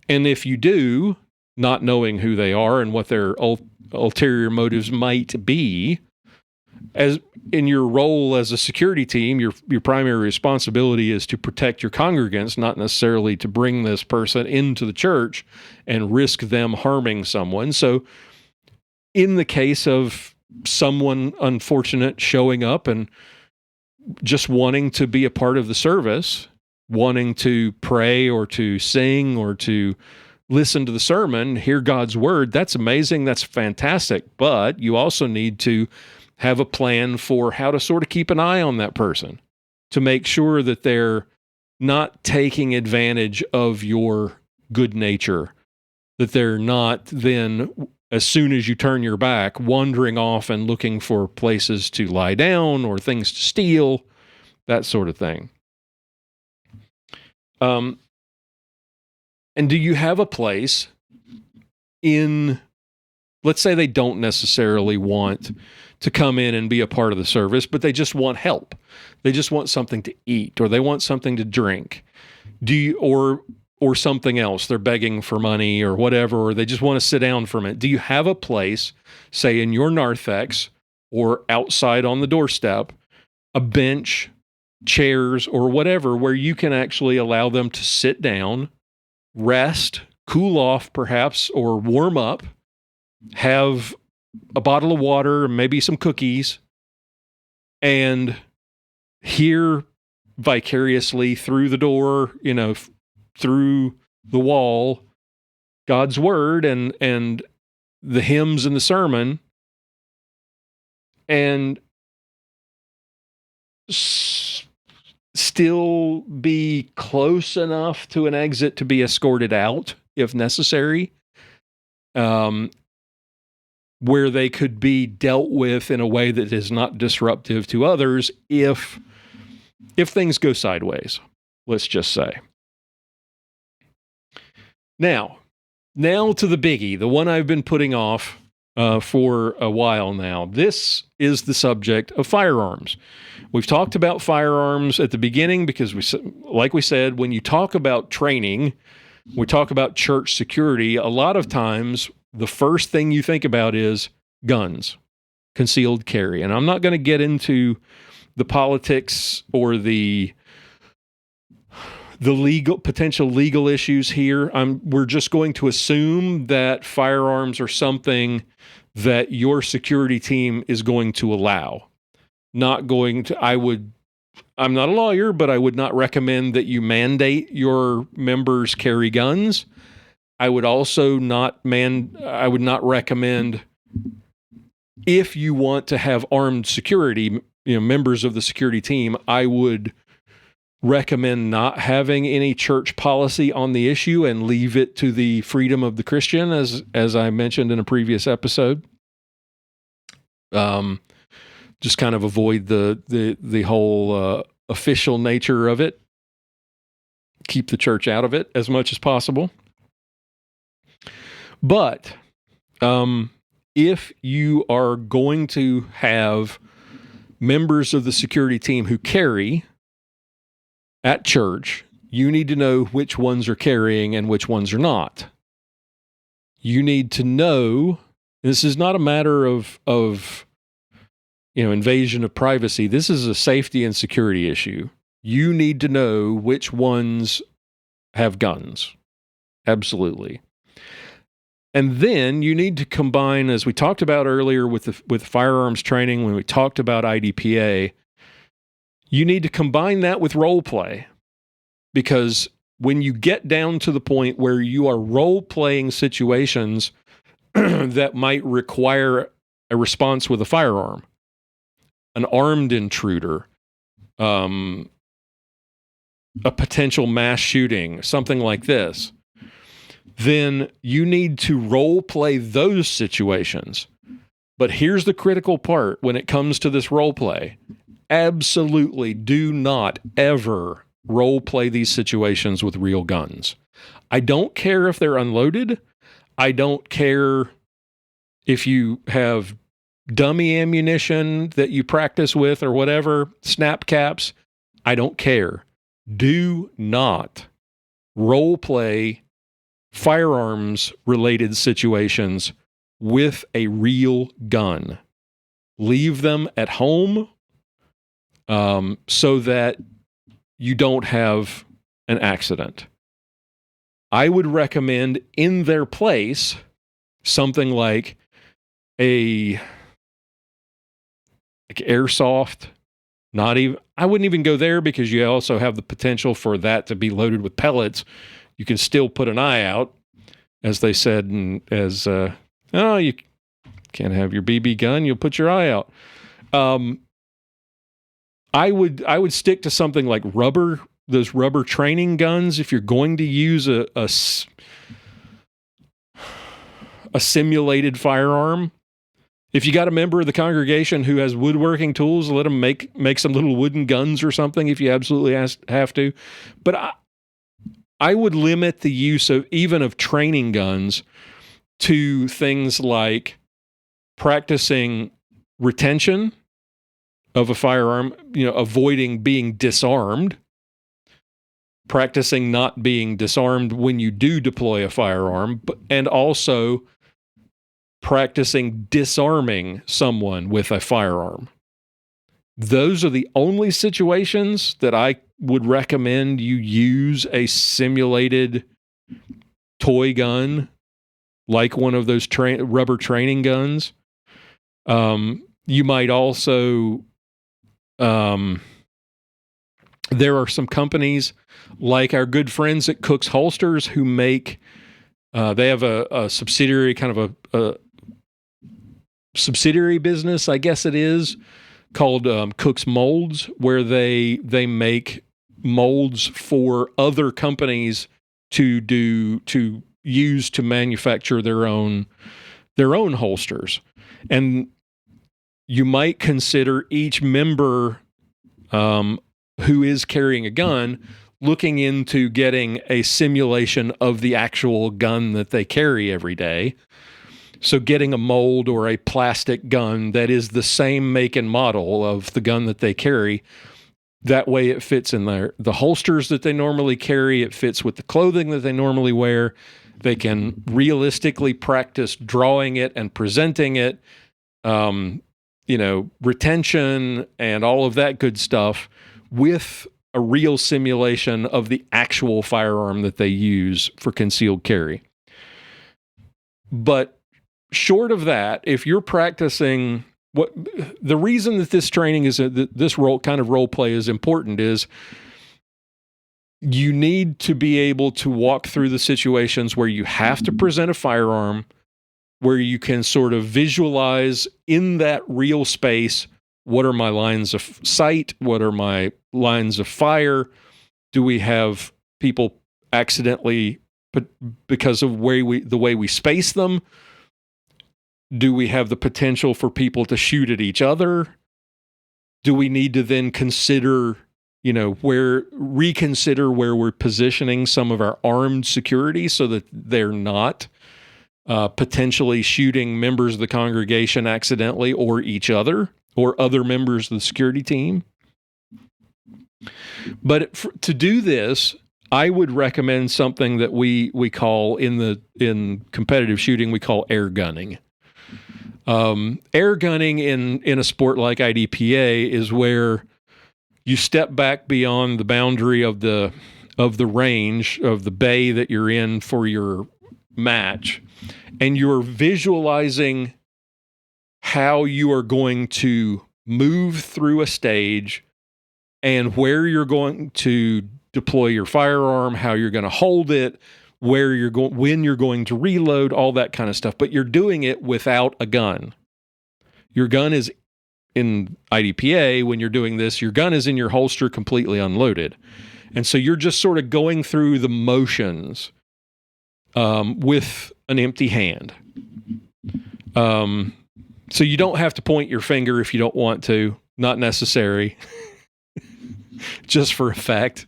And if you do, not knowing who they are and what their ulterior motives might be, as in your role as a security team, your primary responsibility is to protect your congregants, not necessarily to bring this person into the church and risk them harming someone. So in the case of someone unfortunate showing up and just wanting to be a part of the service, wanting to pray or to sing or to listen to the sermon, hear God's word, that's amazing, that's fantastic. But you also need to have a plan for how to sort of keep an eye on that person to make sure that they're not taking advantage of your good nature, that they're not then, as soon as you turn your back, wandering off and looking for places to lie down or things to steal, that sort of thing. And do you have a place in, let's say they don't necessarily want to come in and be a part of the service, but they just want help. They just want something to eat, or they want something to drink. Do you, or something else, they're begging for money or whatever, or they just want to sit down for a minute. Do you have a place, say in your narthex or outside on the doorstep, a bench, chairs, or whatever, where you can actually allow them to sit down, rest, cool off perhaps, or warm up, have a bottle of water, maybe some cookies, and hear vicariously through the door, through the wall, God's word and the hymns and the sermon, and still be close enough to an exit to be escorted out if necessary, where they could be dealt with in a way that is not disruptive to others if things go sideways, let's just say. Now to the biggie, the one I've been putting off for a while now. This is the subject of firearms. We've talked about firearms at the beginning because like we said, when you talk about training, we talk about church security, a lot of times the first thing you think about is guns, concealed carry. And I'm not going to get into the politics or the potential legal issues here. We're just going to assume that firearms are something that your security team is going to allow. I'm not a lawyer, but I would not recommend that you mandate your members carry guns. I would also not recommend, if you want to have armed security, members of the security team, I would recommend not having any church policy on the issue and leave it to the freedom of the Christian, as I mentioned in a previous episode. Just kind of avoid the whole official nature of it. Keep the church out of it as much as possible. But if you are going to have members of the security team who carry at church, you need to know which ones are carrying and which ones are not. You need to know, this is not a matter of invasion of privacy. This is a safety and security issue. You need to know which ones have guns. Absolutely. And then you need to combine, as we talked about earlier with firearms training, when we talked about IDPA, you need to combine that with role play. Because when you get down to the point where you are role-playing situations that might require a response with a firearm, an armed intruder, a potential mass shooting, something like this, then you need to role play those situations. But here's the critical part when it comes to this role play. Absolutely do not ever role play these situations with real guns. I don't care if they're unloaded. I don't care if you have dummy ammunition that you practice with or whatever, snap caps. I don't care. Do not role play firearms related situations with a real gun. leave them at home so that you don't have an accident. I would recommend in their place something like airsoft. I wouldn't even go there because you also have the potential for that to be loaded with pellets. You can still put an eye out, as they said, you can't have your BB gun, you'll put your eye out. I would stick to something like those rubber training guns. If you're going to use a simulated firearm, if you got a member of the congregation who has woodworking tools, let them make some little wooden guns or something if you absolutely have to. But I would limit the use of training guns to things like practicing retention of a firearm, avoiding being disarmed, practicing not being disarmed when you do deploy a firearm, and also practicing disarming someone with a firearm. Those are the only situations that I would recommend you use a simulated toy gun, like one of those rubber training guns. You might also, there are some companies like our good friends at Cook's Holsters who make, they have a subsidiary, kind of a subsidiary business, I guess it is, called Cook's Molds, where they make molds for other companies to use to manufacture their own holsters. And you might consider each member who is carrying a gun looking into getting a simulation of the actual gun that they carry every day. So getting a mold or a plastic gun that is the same make and model of the gun that they carry. That way it fits in the holsters that they normally carry. It fits with the clothing that they normally wear. They can realistically practice drawing it and presenting it, retention and all of that good stuff with a real simulation of the actual firearm that they use for concealed carry. But short of that, if you're practicing, the reason that this training is this kind of role play is important is you need to be able to walk through the situations where you have to present a firearm, where you can sort of visualize in that real space, what are my lines of sight? What are my lines of fire? Do we have people accidentally, but because of the way we space them? Do we have the potential for people to shoot at each other? Do we need to then consider, reconsider where we're positioning some of our armed security so that they're not potentially shooting members of the congregation accidentally or each other or other members of the security team? But to do this, I would recommend something that we call in competitive shooting, we call air gunning. Air gunning in a sport like IDPA is where you step back beyond the boundary of the range of the bay that you're in for your match, and you're visualizing how you are going to move through a stage and where you're going to deploy your firearm, how you're going to hold it, where you're going, when you're going to reload, all that kind of stuff. But you're doing it without a gun. Your gun is in IDPA. When you're doing this, your gun is in your holster completely unloaded. And so you're just sort of going through the motions with an empty hand. So you don't have to point your finger if you don't want to. Not necessary. Just for effect.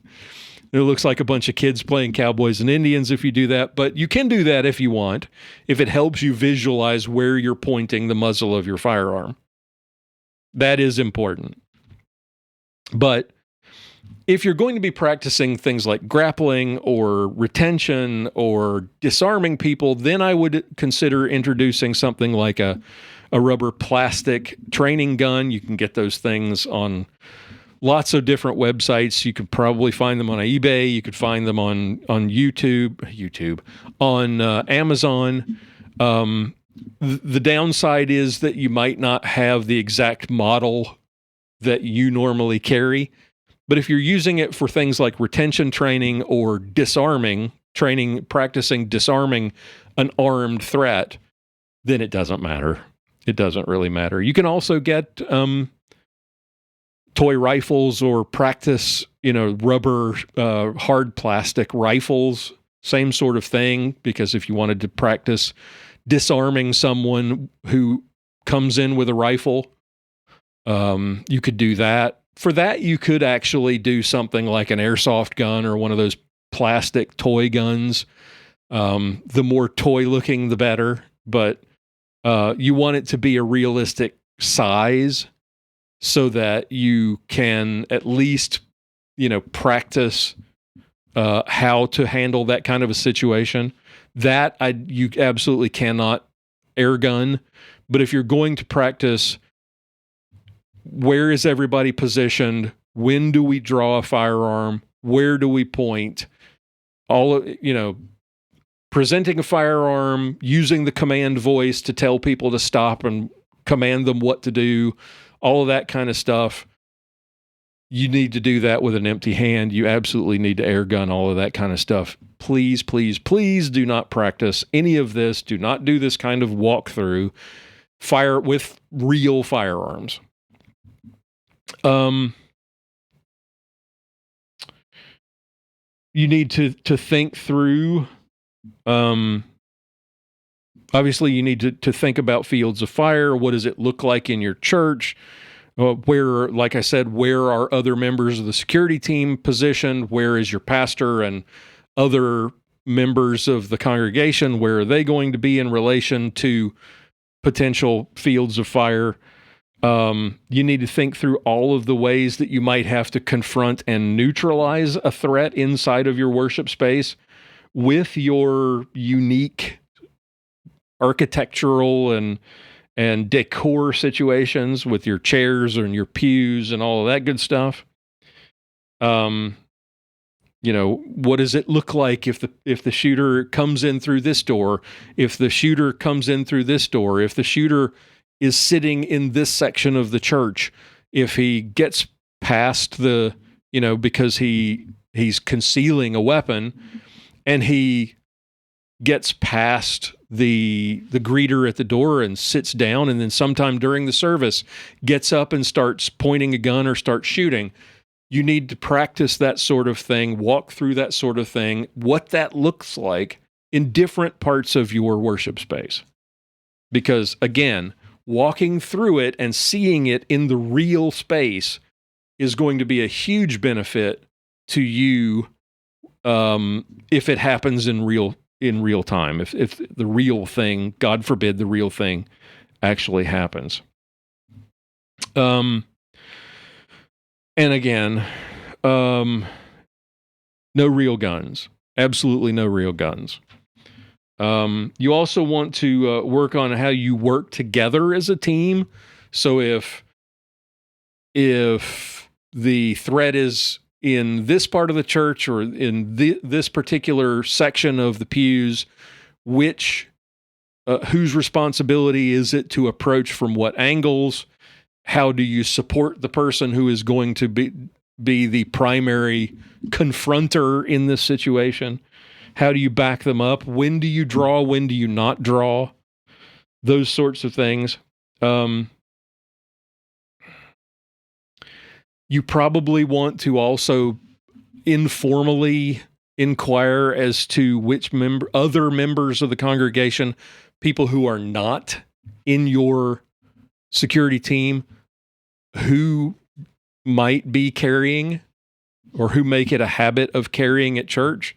It looks like a bunch of kids playing cowboys and Indians if you do that, but you can do that if you want, if it helps you visualize where you're pointing the muzzle of your firearm. That is important. But if you're going to be practicing things like grappling or retention or disarming people, then I would consider introducing something like a a rubber plastic training gun. You can get those things on lots of different websites. You could probably find them on eBay. You could find them on YouTube, on Amazon. The downside is that you might not have the exact model that you normally carry. But if you're using it for things like retention training or disarming training, practicing disarming an armed threat, then it doesn't matter. It doesn't really matter. You can also get toy rifles or practice, rubber, hard plastic rifles, same sort of thing, because if you wanted to practice disarming someone who comes in with a rifle, you could do that. For that, you could actually do something like an airsoft gun or one of those plastic toy guns. The more toy looking, the better, but you want it to be a realistic size so that you can at least, practice how to handle that kind of a situation. That you absolutely cannot air gun, but if you're going to practice, where is everybody positioned? When do we draw a firearm? Where do we point? Presenting a firearm, using the command voice to tell people to stop and command them what to do, all of that kind of stuff. You need to do that with an empty hand. You absolutely need to air gun all of that kind of stuff. Please, please, please do not practice any of this. Do not do this kind of walkthrough. Fire with real firearms. You need to think through. Obviously, you need to think about fields of fire. What does it look like in your church? Where, like I said, where are other members of the security team positioned? Where is your pastor and other members of the congregation? Where are they going to be in relation to potential fields of fire? You need to think through all of the ways that you might have to confront and neutralize a threat inside of your worship space with your unique architectural and decor situations with your chairs and your pews and all of that good stuff. What does it look like if the shooter comes in through this door, if the shooter comes in through this door, if the shooter is sitting in this section of the church, if he gets past because he's concealing a weapon and he gets past the greeter at the door and sits down, and then sometime during the service gets up and starts pointing a gun or starts shooting. You need to practice that sort of thing, walk through that sort of thing, what that looks like in different parts of your worship space. Because again, walking through it and seeing it in the real space is going to be a huge benefit to you if it happens in real time, if the real thing, God forbid, the real thing actually happens. And again, no real guns. Absolutely no real guns. You also want to work on how you work together as a team. So if the threat is in this part of the church or in this particular section of the pews, whose responsibility is it to approach from what angles? How do you support the person who is going to be the primary confronter in this situation? How do you back them up? When do you draw? When do you not draw? Those sorts of things. You probably want to also informally inquire as to which other members of the congregation, people who are not in your security team, who might be carrying or who make it a habit of carrying at church.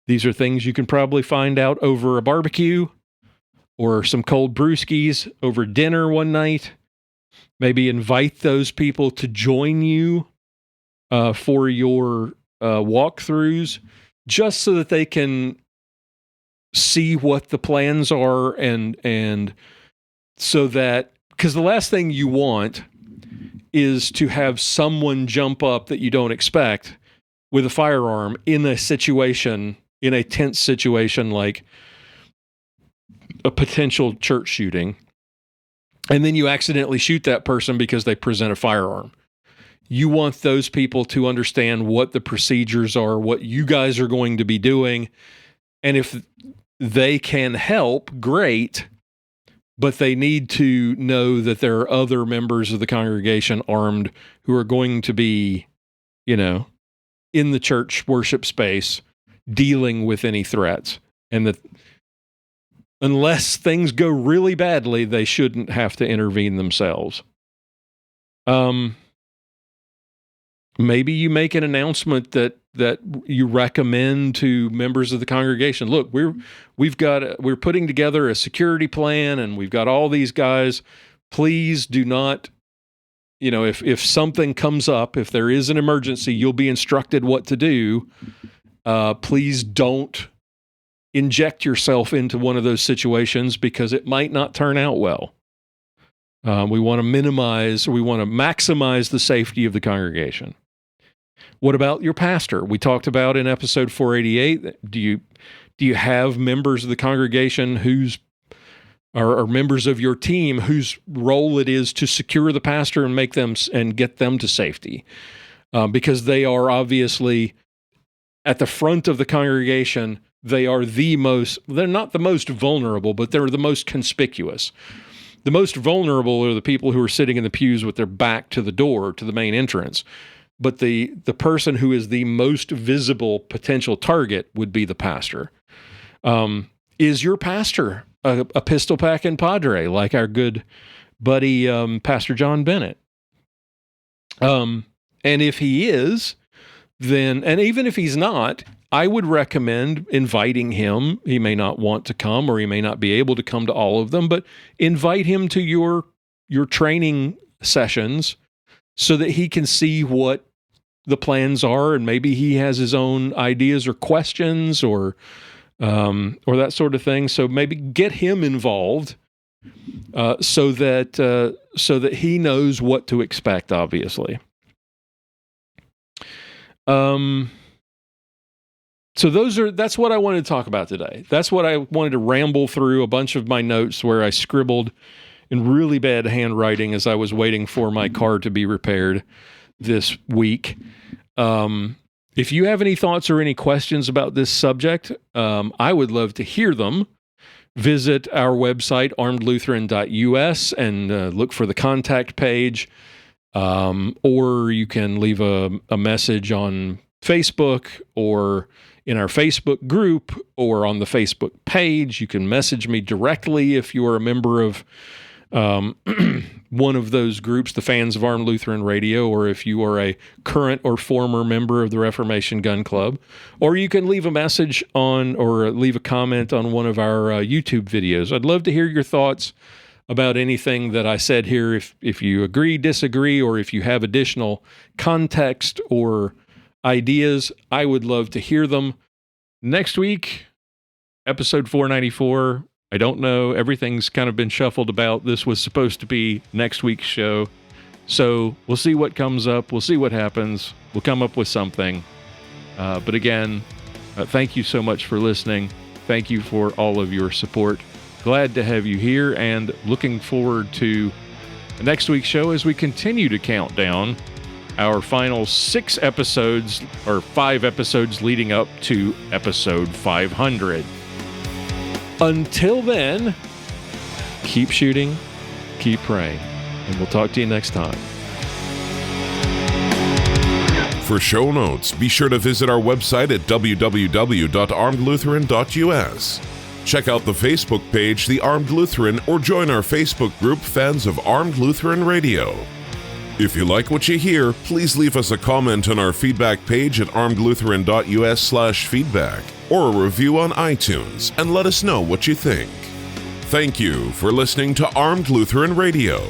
These are things you can probably find out over a barbecue or some cold brewskis over dinner one night. Maybe invite those people to join you for your walkthroughs, just so that they can see what the plans are and So that, because the last thing you want is to have someone jump up that you don't expect with a firearm in a situation, in a tense situation like a potential church shooting, and then you accidentally shoot that person because they present a firearm. You want those people to understand what the procedures are, what you guys are going to be doing, and if they can help, great, but they need to know that there are other members of the congregation armed who are going to be, in the church worship space dealing with any threats. And that unless things go really badly, they shouldn't have to intervene themselves. Maybe you make an announcement that you recommend to members of the congregation. Look, we're putting together a security plan, and we've got all these guys. Please do not, if something comes up, if there is an emergency, you'll be instructed what to do. Please don't inject yourself into one of those situations because it might not turn out well. We want to maximize the safety of the congregation. What about your pastor? We talked about in episode 488. Do you have members of the congregation are members of your team whose role it is to secure the pastor and get them to safety? Because they are obviously at the front of the congregation. They're not the most vulnerable, but they're the most conspicuous. The most vulnerable are the people who are sitting in the pews with their back to the door, to the main entrance. But the person who is the most visible potential target would be the pastor. Is your pastor a pistol packing padre like our good buddy Pastor John Bennett? And if he is, then, and even if he's not, I would recommend inviting him. He may not want to come, or he may not be able to come to all of them, but invite him to your training sessions so that he can see what the plans are, and maybe he has his own ideas or questions or that sort of thing. So maybe get him involved so that he knows what to expect, obviously. So that's what I wanted to talk about today. That's what I wanted to ramble through a bunch of my notes where I scribbled in really bad handwriting as I was waiting for my car to be repaired this week. If you have any thoughts or any questions about this subject, I would love to hear them. Visit our website, armedlutheran.us, and look for the contact page. Or you can leave a message on Facebook or in our Facebook group or on the Facebook page. You can message me directly if you are a member of one of those groups, the Fans of Armed Lutheran Radio, or if you are a current or former member of the Reformation Gun Club, or you can leave a message on or leave a comment on one of our YouTube videos. I'd love to hear your thoughts about anything that I said here. If you agree, disagree, or if you have additional context or ideas, I would love to hear them. Next week, episode 494. I don't know. Everything's kind of been shuffled about. This was supposed to be next week's show. So we'll see what comes up. We'll see what happens. We'll come up with something. But again, thank you so much for listening. Thank you for all of your support. Glad to have you here, and looking forward to next week's show as we continue to count down our final 6 episodes, or 5 episodes leading up to episode 500. Until then, keep shooting, keep praying, and we'll talk to you next time. For show notes, be sure to visit our website at www.armedlutheran.us. Check out the Facebook page, The Armed Lutheran, or join our Facebook group, Fans of Armed Lutheran Radio. If you like what you hear, please leave us a comment on our feedback page at armedlutheran.us/feedback, or a review on iTunes, and let us know what you think. Thank you for listening to Armed Lutheran Radio.